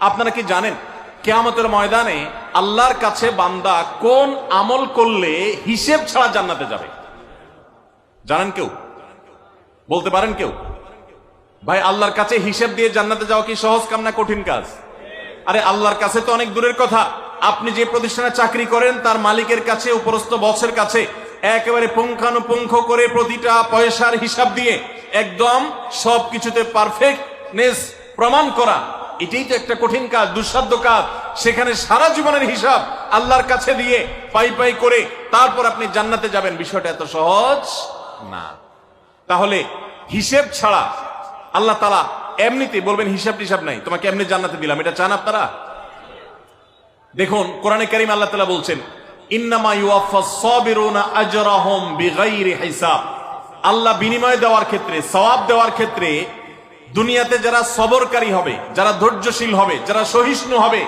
আপনারা কি জানেন কিয়ামতের ময়দানে আল্লাহর কাছে বান্দা কোন আমল করলে হিসেব ছাড়া জান্নাতে যাবে? জানেন কেউ? বলতে পারেন কেউ? ভাই, আল্লাহর কাছে হিসেব দিয়ে জান্নাতে যাওয়া কি সহজ কাম না কঠিন কাজ? আরে আল্লাহর কাছে তো অনেক দূরের কথা। আপনি যে প্রতিষ্ঠানে চাকরি করেন তার মালিকের কাছে, উপরস্থ বসের কাছে একেবারে পুঙ্খানুপুঙ্খ করে প্রতিটা পয়সার হিসাব দিয়ে একদম সবকিছুতে পারফেক্টনেস প্রমাণ করা, এটাই তো একটা কঠিন কাজ, দুঃসাধ্য কাজ। সেখানে সারা জীবনের হিসাব আল্লাহর কাছে দিয়ে পাই পাই করে তারপর আপনি জান্নাতে যাবেন, বিষয়টা এত সহজ না। তাহলে হিসেব ছাড়া আল্লাহ তাআলা এমনিতে বলবেন হিসাব টিসাব নাই, তোমাকে এমনি জান্নাতে দিলাম, এটা চান আপনারা? দেখুন কোরআনে কারীম আল্লাহ তাআলা বলছেন ইন্নামা ইউওয়াফাস সাবিরুনা আজরাহুম বিগাইরি হিসাব। আল্লাহ বিনিময় দেওয়ার ক্ষেত্রে, সওয়াব দেওয়ার ক্ষেত্রে দুনিয়াতে যারা সবরকারী হবে, যারা ধৈর্যশীল হবে, যারা সহিষ্ণু হবে,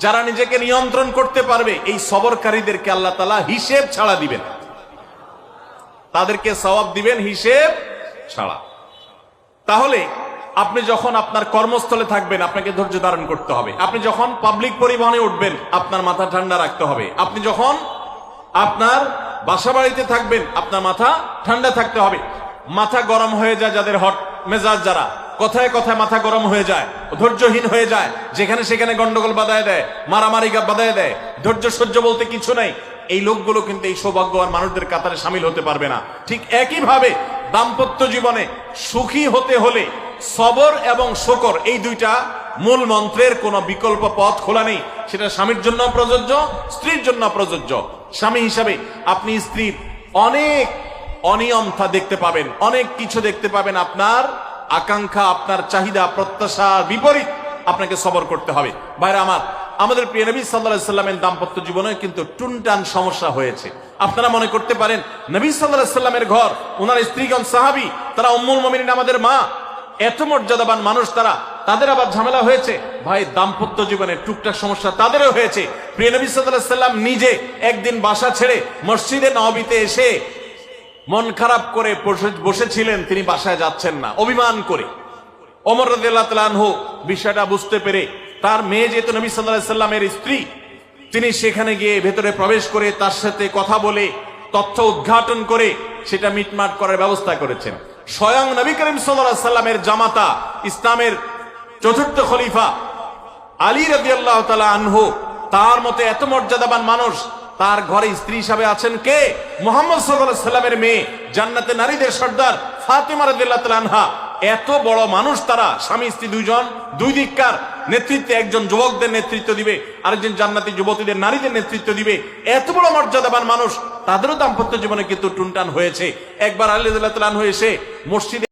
যারা নিজেকে নিয়ন্ত্রণ করতে পারবে, এই সবরকারীদেরকে আল্লাহ তাআলা হিসেব ছাড়া দিবেন, তাদেরকে সওয়াব দিবেন হিসেব ছাড়া। তাহলে আপনি যখন আপনার কর্মস্থলে থাকবেন আপনাকে ধৈর্য ধারণ করতে হবে। আপনি যখন পাবলিক পরিবহনে উঠবেন আপনার মাথা ঠান্ডা রাখতে হবে। আপনি যখন আপনার বাসা বাড়িতে থাকবেন আপনার মাথা ঠান্ডা থাকতে হবে। মাথা গরম হয়ে যায় যাদের, হট মেজাজ যারা, কথায় কথায় মাথা গরম হয়ে যায়, ধৈর্যহীন হয়ে যায়, যেখানে সেখানে গন্ডগোল বাধায় দেয়, মারামারি বাধায় দেয়, ধৈর্য সহ্য বলতে কিছু নাই, এই লোকগুলো কিন্তু এই সৌভাগ্যবান মানুষদের কাতারে সামিল হতে পারবে না। ঠিক একইভাবে দাম্পত্য জীবনে সুখী হতে হলে সবর এবং শুকর, এই দুইটা মূল মন্ত্রের কোন বিকল্প পথ খোলা নেই। সেটা স্বামীর জন্য প্রযোজ্য, স্ত্রীর জন্য প্রযোজ্য। স্বামী হিসাবে আপনি স্ত্রীর অনেক অনিয়মতা দেখতে পাবেন, অনেক কিছু দেখতে পাবেন, আপনার আকাঙ্ক্ষা, আপনার চাহিদা, প্রত্যাশার বিপরীত, আপনাকে সবর করতে হবে। ভাইরা আমার, আমাদের প্রিয় নবী সাল্লাল্লাহু আলাইহি সাল্লামের দাম্পত্য জীবনে কিন্তু টুনটান সমস্যা হয়েছে। আপনারা মনে করতে পারেন নবী সাল্লাল্লাহু আলাইহি সাল্লামের ঘর, ওনার স্ত্রীগণ সাহাবী, তারা উম্মুল মুমিনিন আমাদের মা, এত মর্যাদাবান মানুষ তারা, তাদের আবার ঝামেলা হয়েছে। ভাই, দাম্পত্য জীবনে টুকটাক সমস্যা তাদেরও হয়েছে। প্রিয় নবী সাল্লাল্লাহু আলাইহি সাল্লাম নিজে একদিন বাসা ছেড়ে মসজিদে নববীতে এসে মন খারাপ করে বসেছিলেন, তিনি বাসায় যাচ্ছেন না, অভিমান করে। ওমর রাদিয়াল্লাহু তাআলা আনহু বিষয়টা বুঝতে পেরে, তার মেয়ে যেহেতু নবী সাল্লাল্লাহু আলাইহি সাল্লামের স্ত্রী, তিনি সেখানে গিয়ে ভেতরে প্রবেশ করে তার সাথে কথা বলে তথ্য উদ্ঘাটন করে সেটা মিটমাট করার ব্যবস্থা করেছেন। স্বয়ং নবী করিম সাল্লাল্লাহু আলাইহি সাল্লামের জামাতা, ইসলামের চতুর্থ খলিফা আলী রাদিয়াল্লাহু তাআলা আনহু, তার মতে এত মর্যাদাবান মানুষ, তার ঘরে স্ত্রী হিসাবে আছেন কে? মুহাম্মদ সাল্লাল্লাহু আলাইহি সাল্লামের মেয়ে, জান্নাতে নারীদের সর্দার ফাতেমা রাদিয়াল্লাহু তাআলা আনহা। এত বড় মানুষ তারা, স্বামী স্ত্রী দুইজন, দুই দিককার নেতৃত্বে, একজন যুবকদের নেতৃত্ব দিবে, আরেকজন জান্নাতি যুবতীদের, নারীদের নেতৃত্ব দিবে। এত বড় মর্যাদাবান মানুষ, তাদেরও দাম্পত্য জীবনে কিন্তু টুনটান হয়েছে। একবার আলী রাদিয়াল্লাহু তাআলা আনহু এসে মসজিদে